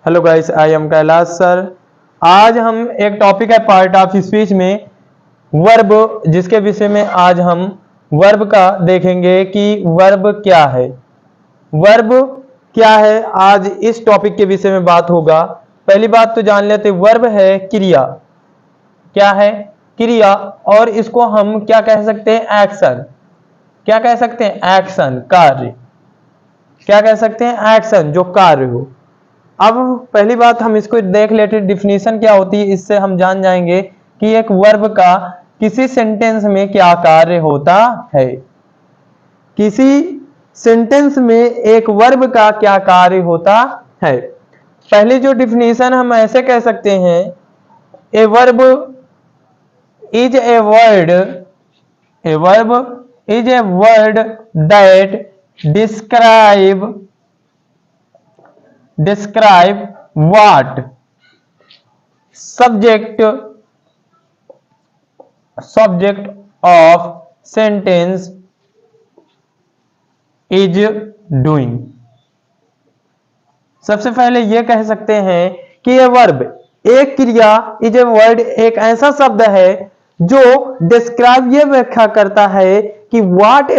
Hello guys, I am Kailash sir. आज हम एक टॉपिक है पार्ट ऑफ स्पीच में वर्ब, जिसके विषय में आज हम वर्ब का देखेंगे कि वर्ब क्या है। वर्ब क्या है, आज इस टॉपिक के विषय में बात होगा। पहली बात तो जान लेते, वर्ब है क्रिया। क्या है? क्रिया। और इसको हम क्या कह सकते हैं? एक्शन। क्या कह सकते हैं? एक्शन, कार्य। क्या कह सकते हैं? एक्शन, जो कार्य हो। अब पहली बात हम इसको देख लेते, डिफिनीशन क्या होती है। इससे हम जान जाएंगे कि एक वर्ब का किसी सेंटेंस में क्या कार्य होता है। किसी सेंटेंस में एक वर्ब का क्या कार्य होता है। पहली जो डिफिनीशन हम ऐसे कह सकते हैं, a verb is a word, a verb is a word that describe what subject of sentence is doing। सबसे पहले यह कह सकते हैं कि यह वर्ब, एक क्रिया, इज ए वर्ड, एक ऐसा शब्द है जो डिस्क्राइब, यह व्याख्या करता है कि व्हाट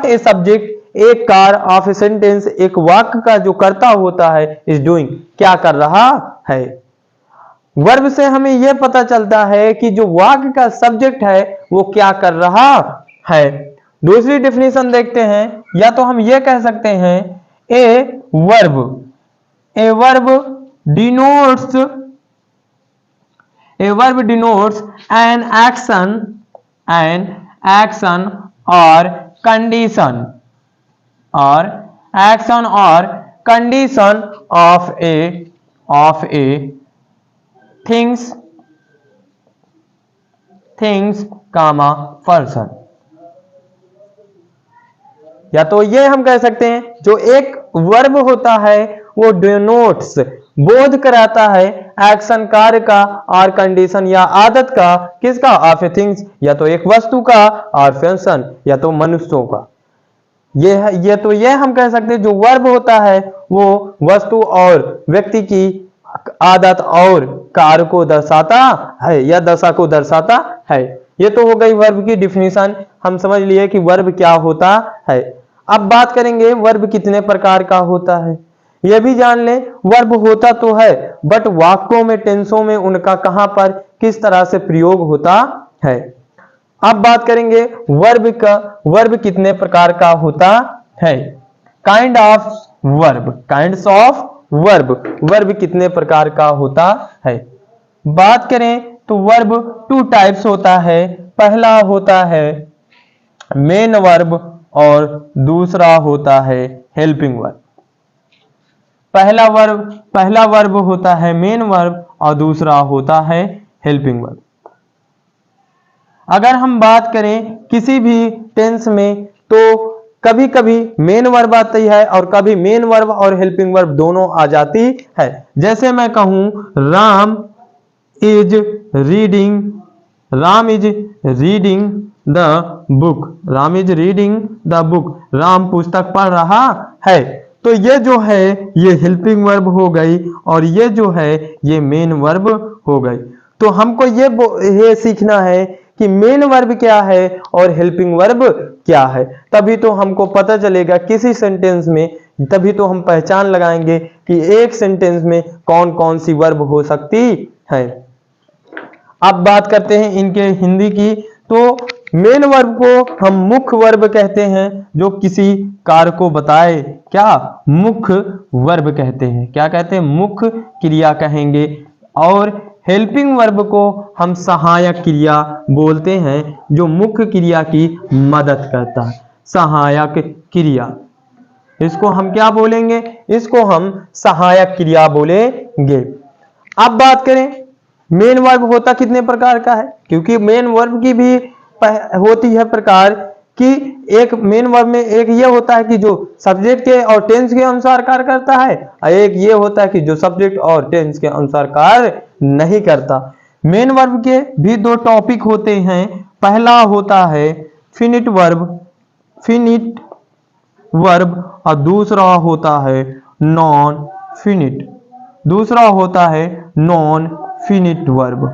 ए सब्जेक्ट एक कार ऑफ ए सेंटेंस, एक वाक्य का जो कर्ता होता है, इज डूइंग, क्या कर रहा है। वर्ब से हमें यह पता चलता है कि जो वाक्य का सब्जेक्ट है वो क्या कर रहा है। दूसरी डेफिनेशन देखते हैं, या तो हम यह कह सकते हैं a verb denotes an action और condition of a things comma person। या तो ये हम कह सकते हैं, जो एक वर्ब होता है वो डिनोट्स, बोध कराता है, एक्शन, कार्य का, और कंडीशन या आदत का, किसका? ऑफ ए थिंग्स, या तो एक वस्तु का, और फंक्शन, या तो मनुष्यों का। ये हम कह सकते हैं, जो वर्ब होता है वो वस्तु और व्यक्ति की आदत और कार्य को दर्शाता है, या दशा को दर्शाता है। ये तो हो गई वर्ब की डिफिनीशन। हम समझ लिए कि वर्ब क्या होता है। अब बात करेंगे वर्ब कितने प्रकार का होता है। यह भी जान ले, वर्ब होता तो है, बट वाक्यों में, टेंसों में उनका कहां पर, किस तरह से प्रयोग होता है। अब बात करेंगे वर्ब कितने प्रकार का होता है। काइंड्स ऑफ वर्ब कितने प्रकार का होता है। बात करें तो वर्ब 2 टाइप्स होता है। पहला होता है मेन वर्ब और दूसरा होता है हेल्पिंग वर्ब। पहला वर्ब होता है मेन वर्ब और दूसरा होता है हेल्पिंग वर्ब। अगर हम बात करें किसी भी टेंस में, तो कभी कभी मेन वर्ब आती है और कभी मेन वर्ब और हेल्पिंग वर्ब दोनों आ जाती है। जैसे मैं कहूं Ram is reading the book, Ram पुस्तक पढ़ रहा है। तो ये जो है ये हेल्पिंग वर्ब हो गई, और ये जो है ये मेन वर्ब हो गई। तो हमको ये सीखना है कि मेन वर्ब क्या है और हेल्पिंग वर्ब क्या है। तभी तो हमको पता चलेगा किसी सेंटेंस में, तभी तो हम पहचान लगाएंगे कि एक सेंटेंस में कौन कौन सी वर्ब हो सकती है। अब बात करते हैं इनके हिंदी की। तो मेन वर्ब को हम मुख्य वर्ब कहते हैं, जो किसी कार्य को बताए। क्या? मुख्य वर्ब कहते हैं। क्या कहते हैं? मुख्य क्रिया कहेंगे। और हेल्पिंग वर्ब को हम सहायक क्रिया बोलते हैं, जो मुख्य क्रिया की मदद करता है। सहायक क्रिया, इसको हम क्या बोलेंगे? इसको हम सहायक क्रिया बोलेंगे। अब बात करें मेन वर्ब होता कितने प्रकार का है, क्योंकि मेन वर्ब की भी होती है प्रकार कि एक मेन वर्ब में एक ये होता है कि जो सब्जेक्ट के और टेंस के अनुसार कार्य करता है, और एक ये होता है कि जो सब्जेक्ट और टेंस के अनुसार कार्य नहीं करता। मेन वर्ब के भी 2 टॉपिक होते हैं। पहला होता है फिनिट वर्ब और दूसरा होता है नॉन फिनिट, दूसरा होता है नॉन फिनिट वर्ब।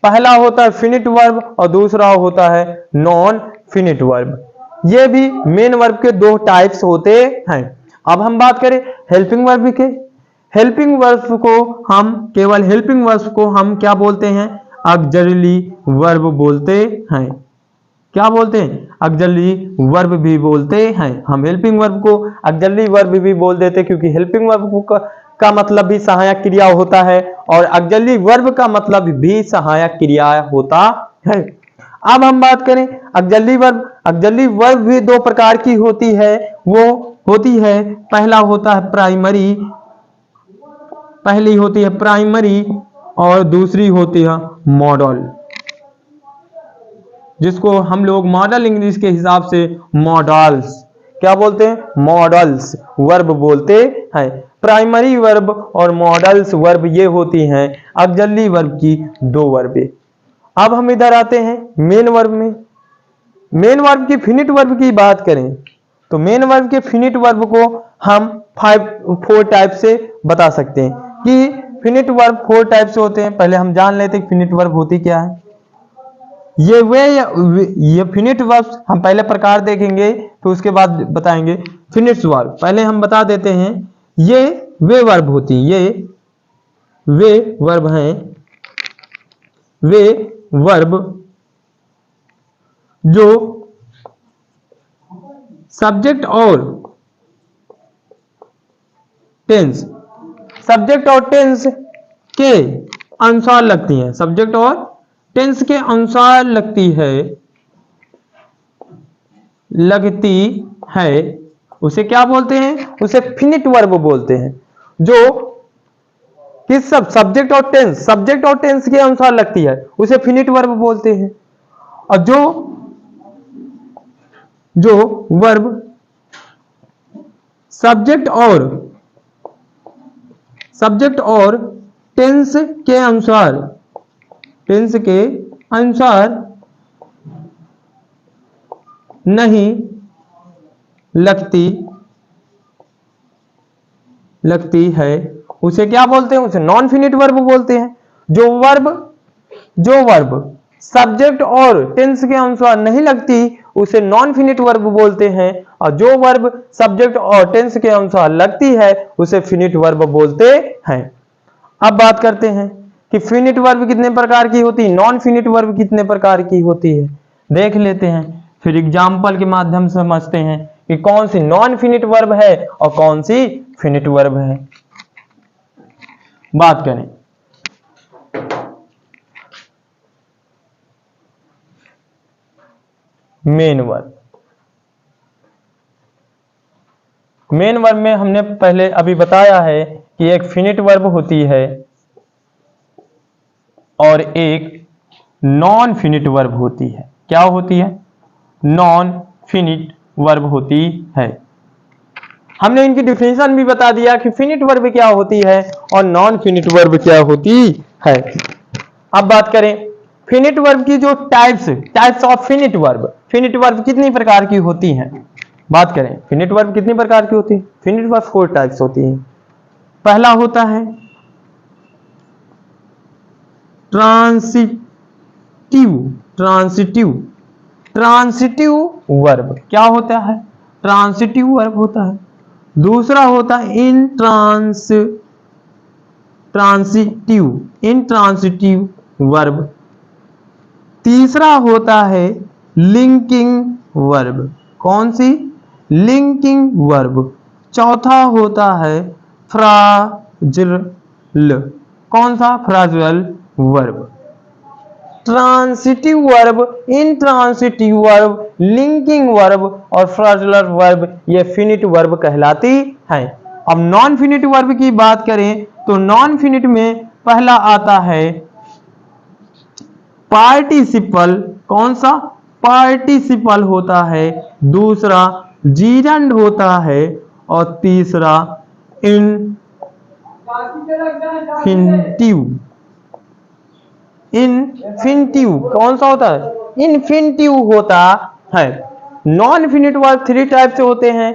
पहला होता है फिनिट वर्ब और दूसरा होता है नॉन फिनिट वर्ब। ये भी मेन वर्ब के दो टाइप्स होते हैं। अब हम बात करें हेल्पिंग वर्ब के। हेल्पिंग वर्ब को हम केवल हेल्पिंग वर्ब को हम क्या बोलते हैं? ऑक्सिलरी वर्ब बोलते हैं। क्या बोलते हैं? ऑक्सिलरी वर्ब भी बोलते हैं। हम हेल्पिंग वर्ब को ऑक्सिलरी वर्ब भी बोल देते हैं, क्योंकि हेल्पिंग वर्ब का मतलब भी सहायक क्रिया होता है और ऑक्सिलरी वर्ब का मतलब भी सहायक क्रिया होता है। अब हम बात करें ऑक्सिलरी वर्ब। ऑक्सिलरी वर्ब भी दो प्रकार की होती है। वो होती है, पहला होता है प्राइमरी, पहली होती है प्राइमरी और दूसरी होती है मॉडल, जिसको हम लोग मॉडल इंग्लिश के हिसाब से मॉडल्स क्या बोलते हैं? मॉडल्स वर्ब बोलते हैं। प्राइमरी वर्ब और मॉडल्स वर्ब ये होती हैं ऑक्सिलरी वर्ब की दो वर्बें। अब हम इधर आते हैं मेन वर्ब में। मेन वर्ब की फिनिट वर्ब की बात करें तो मेन वर्ब के फिनिट वर्ब को हम 4 टाइप से बता सकते हैं कि फिनिट वर्ब 4 टाइप से होते हैं। पहले हम जान लेते हैं फिनिट वर्ब होती क्या है। ये फिनिट वर्ब्स हम पहले प्रकार देखेंगे तो उसके बाद बताएंगे फिनिट वर्ब। पहले हम बता देते हैं ये वे वर्ब होती हैं, ये वे वर्ब हैं, वे वर्ब जो सब्जेक्ट और टेंस के अनुसार लगती हैं। सब्जेक्ट और टेंस के अनुसार लगती है उसे क्या बोलते हैं? उसे फिनिट वर्ब बोलते हैं। जो किस सब सब्जेक्ट और टेंस के अनुसार लगती है उसे फिनिट वर्ब बोलते हैं। और जो वर्ब सब्जेक्ट और टेंस के अनुसार नहीं लगती है उसे क्या बोलते हैं? उसे नॉन फिनिट वर्ब बोलते हैं। जो वर्ब सब्जेक्ट और टेंस के अनुसार नहीं लगती उसे नॉन फिनिट वर्ब बोलते हैं, और जो वर्ब सब्जेक्ट और टेंस के अनुसार लगती है उसे फिनिट वर्ब बोलते हैं। अब बात करते हैं कि फिनिट वर्ब कितने प्रकार की होती है, नॉन फिनिट वर्ब कितने प्रकार की होती है, देख लेते हैं। फिर एग्जाम्पल के माध्यम से समझते हैं कि कौन सी नॉन फिनिट वर्ब है और कौन सी फिनिट वर्ब है। बात करें मेन वर्ब। मेन वर्ब में हमने पहले अभी बताया है कि एक फिनिट वर्ब होती है और एक नॉन फिनिट वर्ब होती है। क्या होती है? नॉन फिनिट वर्ब होती है। हमने इनकी डिफिनेशन भी बता दिया कि फिनिट वर्ब क्या होती है और नॉन फिनिट वर्ब क्या होती है। अब बात करें फिनिट वर्ब की जो टाइप्स ऑफ फिनिट वर्ब कितनी प्रकार की होती हैं। बात करें फिनिट वर्ब कितनी प्रकार की होती है। फिनिट वर्ब 4 टाइप्स होती हैं। पहला होता है ट्रांसिटिव वर्ब। क्या होता है? ट्रांसिटिव वर्ब होता है। दूसरा होता है इंट्रांसिटिव वर्ब। तीसरा होता है लिंकिंग वर्ब। कौन सी? Linking verb. चौथा होता है फ्राजिल। कौन सा? Phrasal verb. Transitive verb, intransitive verb, linking verb और फ्राजिलर वर्ब ये फिनिट वर्ब कहलाती हैं। अब नॉन फिनिट वर्ब की बात करें तो नॉन फिनिट में पहला आता है पार्टिसिपल। कौन सा? पार्टिसिपल होता है। दूसरा जीरंड होता है और तीसरा इनफिनिटिव। कौन सा होता है? इनफिनिटिव होता है। नॉन फिनिट वर्ब 3 टाइप से होते हैं।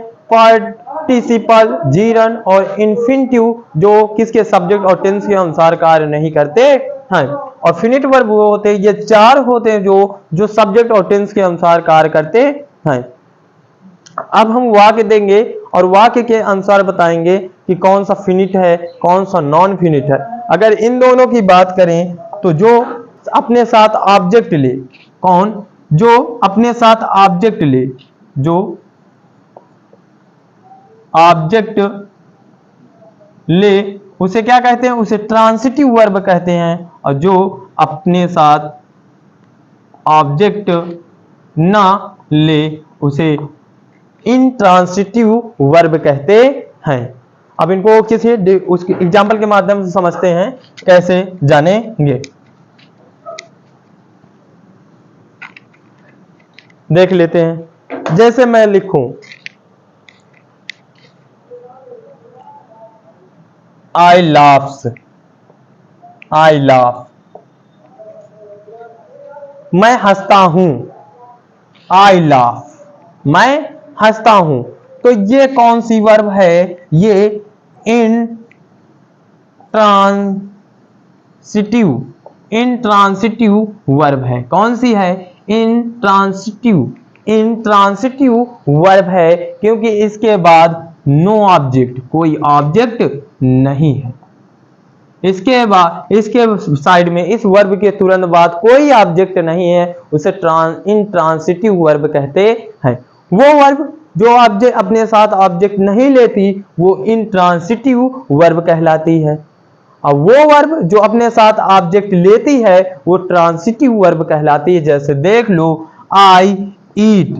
पार्टिसिपल, जीरन और इन्फिनिटिव जो किसके सब्जेक्ट और टेंस के अनुसार कार्य नहीं करते हैं। और फिनिट वर्ब वो होते हैं, ये चार होते हैं जो सब्जेक्ट और टेंस के अनुसार कार्य करते हैं। अब हम वाक्य देंगे और वाक्य के अनुसार बताएंगे कि कौन सा फिनिट है, कौन सा नॉन फिनिट है। अगर इन दोनों की बात करें तो जो अपने साथ ऑब्जेक्ट ले, कौन, जो अपने साथ ऑब्जेक्ट ले, जो ऑब्जेक्ट ले उसे क्या कहते हैं, उसे ट्रांसिटिव वर्ब कहते हैं। और जो अपने साथ ऑब्जेक्ट ना ले उसे इनट्रांसिटिव वर्ब कहते हैं। अब इनको किसी उसके एग्जाम्पल के माध्यम से समझते हैं, कैसे जानेंगे, देख लेते हैं। जैसे मैं लिखूं आई लाफ्स, आई लाफ, मैं हंसता हूं, आई लाफ, मैं हंसता हूं। तो ये कौन सी वर्ब है, ये इंट्रांसिटिव वर्ब है। कौन सी है, इंट्रांसिटिव वर्ब है, क्योंकि इसके बाद नो ऑब्जेक्ट, कोई ऑब्जेक्ट नहीं है। इसके बाद इसके साइड में इस वर्ब के तुरंत बाद कोई ऑब्जेक्ट नहीं है, उसे इंट्रांसिटिव वर्ब कहते हैं। वो वर्ब जो ऑब्जेक्ट अपने साथ ऑब्जेक्ट नहीं लेती वो इंट्रांसिटिव वर्ब कहलाती है, और वो वर्ब जो अपने साथ ऑब्जेक्ट लेती है वो ट्रांसिटिव वर्ब कहलाती है। जैसे देख लो, आई ईट,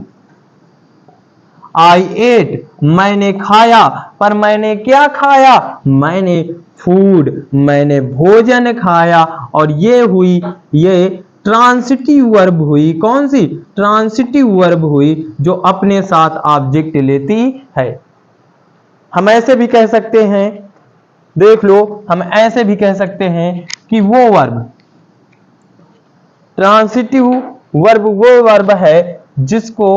आई एट, मैंने खाया, पर मैंने क्या खाया, मैंने फूड, मैंने भोजन खाया। और ये हुई, ये ट्रांसिटिव वर्ब हुई। कौन सी, ट्रांसिटिव वर्ब हुई जो अपने साथ ऑब्जेक्ट लेती है। हम ऐसे भी कह सकते हैं, देख लो, हम ऐसे भी कह सकते हैं कि वो वर्ब, ट्रांसिटिव वर्ब वो वर्ब है जिसको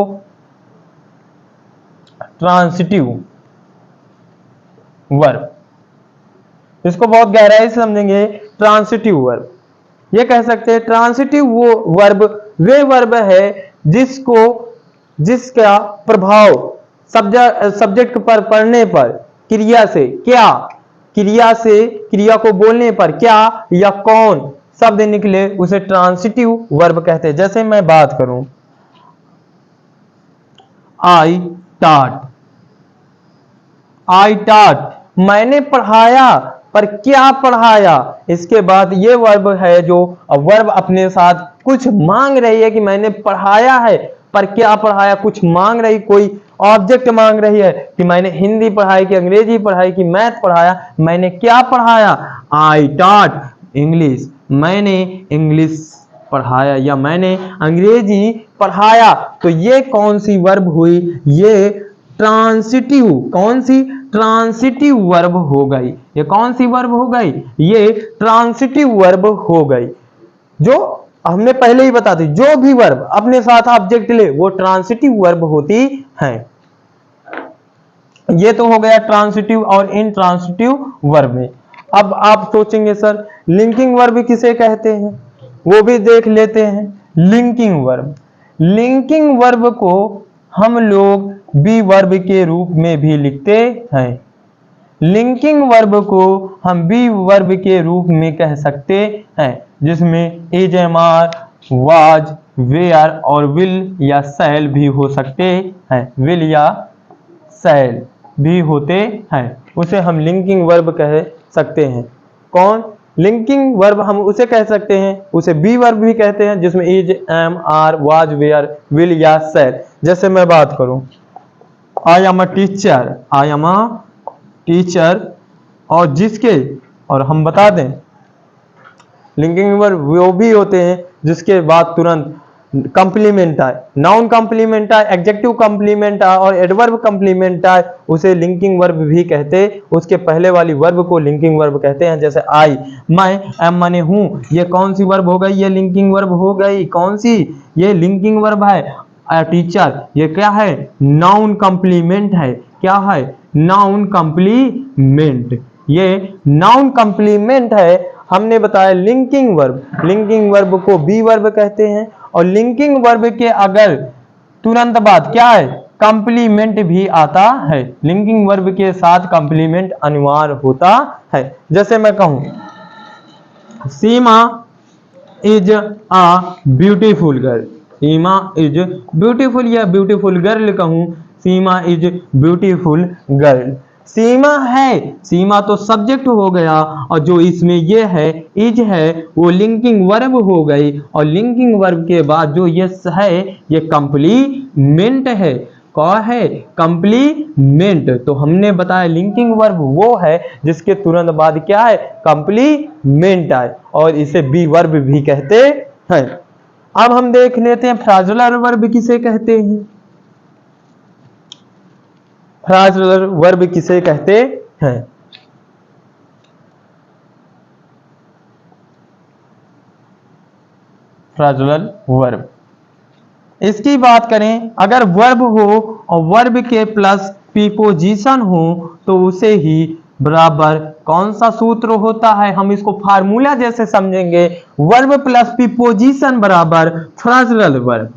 ट्रांसिटिव वर्ब, इसको बहुत गहराई से समझेंगे। ट्रांसिटिव वर्ब ये कह सकते हैं, ट्रांसिटिव वो वर्ब वे वर्ब है जिसका प्रभाव सब्जेक्ट पर पड़ने पर क्रिया से, क्या, क्रिया को बोलने पर क्या या कौन शब्द निकले उसे ट्रांसिटिव वर्ब कहते हैं। जैसे मैं बात करूं, आई टॉट, आई टॉट, मैंने पढ़ाया, पर क्या पढ़ाया। इसके बाद ये वर्ब है जो वर्ब अपने साथ कुछ मांग रही है कि मैंने पढ़ाया है, पर क्या पढ़ाया, कुछ मांग रही, कोई ऑब्जेक्ट मांग रही है कि मैंने हिंदी पढ़ाई, कि अंग्रेजी पढ़ाई, कि मैथ पढ़ाया, मैंने क्या पढ़ाया, आई टॉट इंग्लिश, मैंने इंग्लिश पढ़ाया या मैंने अंग्रेजी पढ़ाया। तो ये कौन सी वर्ब हुई, ये ट्रांसिटिव, कौन सी, ट्रांसिटिव वर्ब हो गई। ये कौन सी वर्ब हो गई, ये ट्रांसिटिव वर्ब हो गई। जो हमने पहले ही बता दी, जो भी वर्ब अपने साथ ऑब्जेक्ट ले वो ट्रांसिटिव वर्ब होती है। ये तो हो गया ट्रांसिटिव और इनट्रांसिटिव वर्ब में। अब आप सोचेंगे सर लिंकिंग वर्ब किसे कहते हैं, वो भी देख लेते हैं। लिंकिंग वर्ब, लिंकिंग वर्ब को हम लोग बी वर्ब के रूप में भी लिखते हैं। लिंकिंग वर्ब को हम बी वर्ब के रूप में कह सकते हैं, जिसमें is, am, are, was, were और विल या शैल भी हो सकते हैं, विल या शैल भी होते हैं, उसे हम लिंकिंग वर्ब कह सकते हैं। कौन, लिंकिंग वर्ब हम उसे कह सकते हैं, उसे बी वर्ब भी कहते हैं, जिसमें is, am, are, was, were, will या शैल। जैसे मैं बात करूं, I am a teacher, I am a teacher, और जिसके, और हम बता दें लिंकिंग वर्ब वो भी होते हैं जिसके बाद तुरंत कंप्लीमेंट आए, नाउन कंप्लीमेंट आए, एडजेक्टिव कंप्लीमेंट आए और एडवर्ब कंप्लीमेंट आए, उसे लिंकिंग वर्ब भी कहते, उसके पहले वाली वर्ब को लिंकिंग वर्ब कहते हैं। जैसे आई, मैं, एम माने हूं, ये कौन सी वर्ब हो गई, ये लिंकिंग वर्ब हो गई। कौन सी, ये लिंकिंग वर्ब है। टीचर ये क्या है, नाउन कंप्लीमेंट है, क्या है, नाउन कंप्लीमेंट। ये नाउन कंप्लीमेंट है। हमने बताया लिंकिंग वर्ब को बी वर्ब कहते हैं, और लिंकिंग वर्ब के अगर तुरंत बाद क्या है, कंप्लीमेंट भी आता है। लिंकिंग वर्ब के साथ कंप्लीमेंट अनिवार्य होता है। जैसे मैं कहूं Seema is a beautiful girl, Seema is beautiful, या ब्यूटीफुल गर्ल कहूं, Seema is beautiful girl. Seema है, सीमा तो सब्जेक्ट हो गया, और जो इसमें ये है इज है वो लिंकिंग वर्ब हो गई, और लिंकिंग वर्ब के बाद जो ये है ये कंप्लीमेंट है। कौन है, कंप्लीमेंट। तो हमने बताया लिंकिंग वर्ब वो है जिसके तुरंत बाद क्या है, कंप्लीमेंट आए, और इसे बी वर्ब भी कहते हैं। अब हम देख लेते हैं फ्राजुलर वर्ब किसे कहते हैं। फ्राजुलर वर्ब किसे कहते हैं। फ्राजुलर वर्ब, इसकी बात करें, अगर वर्ब हो और वर्ब के प्लस प्रीपोजिशन हो तो उसे ही बराबर कौन सा सूत्र होता है, हम इसको फार्मूला जैसे समझेंगे। वर्ब प्लस प्रीपोजिशन बराबर फ्राजुलर वर्ब।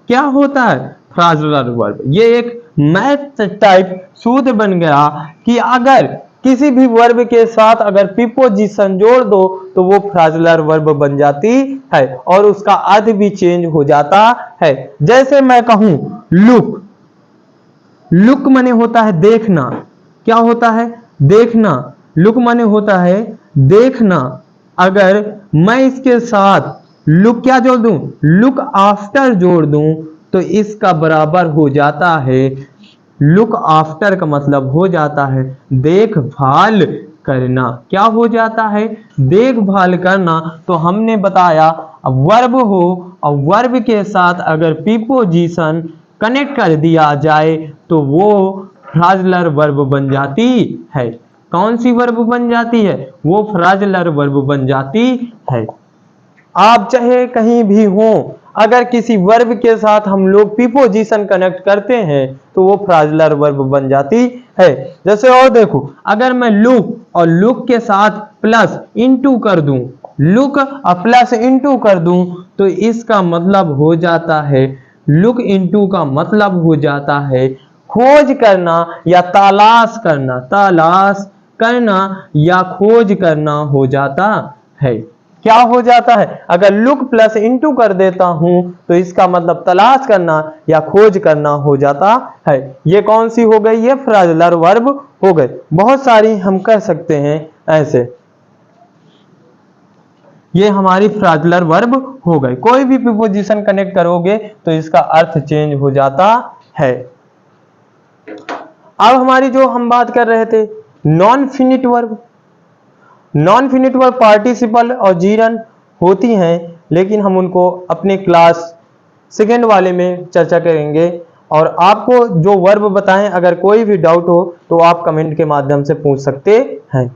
क्या होता है फ्राजुलर वर्ब, ये एक मैथ टाइप सूत्र बन गया कि अगर किसी भी वर्ब के साथ अगर प्रीपोजिशन जोड़ दो तो वो फ्राजुलर वर्ब बन जाती है, और उसका अर्थ भी चेंज हो जाता है। जैसे मैं कहूं लुक, लुक माने होता है देखना। क्या होता है, देखना। लुक माने होता है देखना। अगर मैं इसके साथ लुक क्या जोड़ दूं, लुक आफ्टर जोड़ दूं तो इसका बराबर हो जाता है, लुक आफ्टर का मतलब हो जाता है देखभाल करना। क्या हो जाता है, देखभाल करना। तो हमने बताया वर्ब हो और वर्ब के साथ अगर प्रीपोजिशन कनेक्ट कर दिया जाए तो वो फ्राजुलर वर्ब बन जाती है। कौन सी वर्ब बन जाती है, वो फ्राजुलर वर्ब बन जाती है। आप चाहे कहीं भी हो, अगर किसी वर्ब के साथ हम लोग प्रीपोजिशन कनेक्ट करते हैं तो वो फ्राजुलर वर्ब बन जाती है। जैसे और देखो, अगर मैं लुक और लुक के साथ प्लस इनटू कर दूं, लुक और प्लस इनटू कर दूं तो इसका मतलब हो जाता है, लुक इनटू का मतलब हो जाता है खोज करना या तलाश करना, तलाश करना या खोज करना हो जाता है। क्या हो जाता है, अगर लुक प्लस इनटू कर देता हूं तो इसका मतलब तलाश करना या खोज करना हो जाता है। ये कौन सी हो गई, ये फ्राजुलर वर्ब हो गई। बहुत सारी हम कह सकते हैं ऐसे, ये हमारी फ्राजुलर वर्ब हो गई। कोई भी प्रीपोजिशन कनेक्ट करोगे तो इसका अर्थ चेंज हो जाता है। अब हमारी जो हम बात कर रहे थे non finite verb, non finite verb participle और जीरन होती हैं, लेकिन हम उनको अपने क्लास सेकेंड वाले में चर्चा करेंगे। और आपको जो वर्ब बताएं, अगर कोई भी डाउट हो तो आप कमेंट के माध्यम से पूछ सकते हैं।